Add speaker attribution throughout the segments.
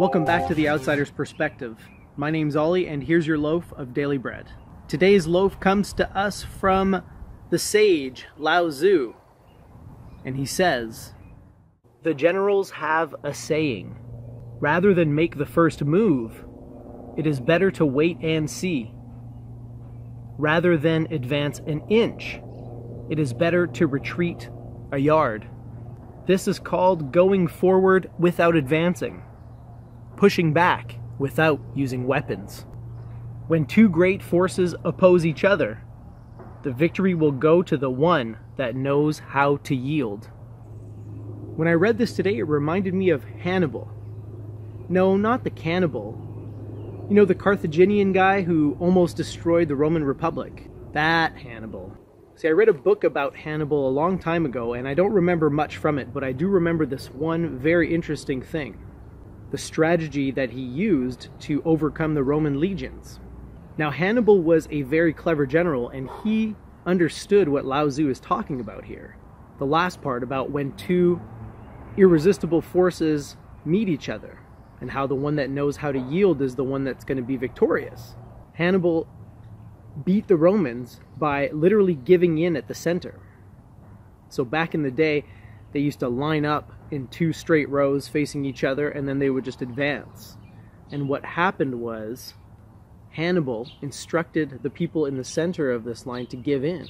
Speaker 1: Welcome back to The Outsider's Perspective. My name's Ollie, and here's your loaf of daily bread. Today's loaf comes to us from the sage Lao Tzu, and he says, "The generals have a saying, rather than make the first move, it is better to wait and see. Rather than advance an inch, it is better to retreat a yard. This is called going forward without advancing, pushing back without using weapons. When two great forces oppose each other, the victory will go to the one that knows how to yield." When I read this today, it reminded me of Hannibal. No, not the cannibal. You know, the Carthaginian guy who almost destroyed the Roman Republic. That Hannibal. See, I read a book about Hannibal a long time ago, and I don't remember much from it, but I do remember this one very interesting thing. The strategy that he used to overcome the Roman legions. Now, Hannibal was a very clever general, and he understood what Lao Tzu is talking about here. The last part about when two irresistible forces meet each other, and how the one that knows how to yield is the one that's going to be victorious. Hannibal beat the Romans by literally giving in at the center. So back in the day, they used to line up in two straight rows facing each other, and then they would just advance. And what happened was, Hannibal instructed the people in the center of this line to give in.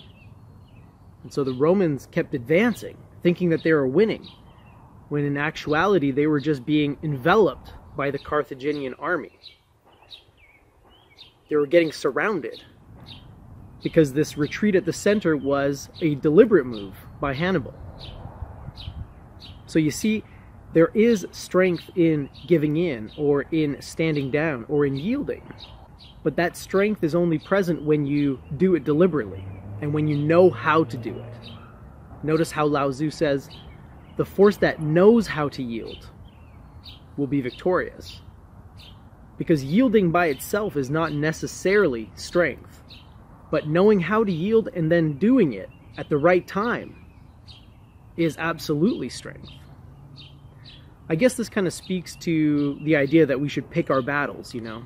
Speaker 1: And so the Romans kept advancing, thinking that they were winning, when in actuality they were just being enveloped by the Carthaginian army. They were getting surrounded, because this retreat at the center was a deliberate move by Hannibal. So you see, there is strength in giving in, or in standing down, or in yielding. But that strength is only present when you do it deliberately, and when you know how to do it. Notice how Lao Tzu says, the force that knows how to yield will be victorious. Because yielding by itself is not necessarily strength, but knowing how to yield and then doing it at the right time is absolutely strength. I guess this kind of speaks to the idea that we should pick our battles, you know.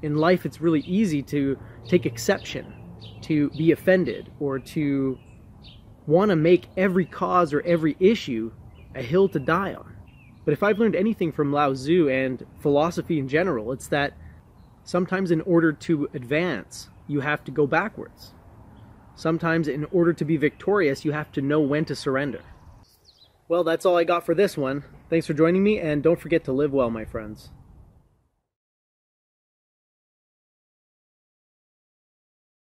Speaker 1: In life, it's really easy to take exception, to be offended, or to want to make every cause or every issue a hill to die on. But if I've learned anything from Lao Tzu and philosophy in general, it's that sometimes in order to advance, you have to go backwards. Sometimes in order to be victorious, you have to know when to surrender. Well, that's all I got for this one. Thanks for joining me, and don't forget to live well, my friends.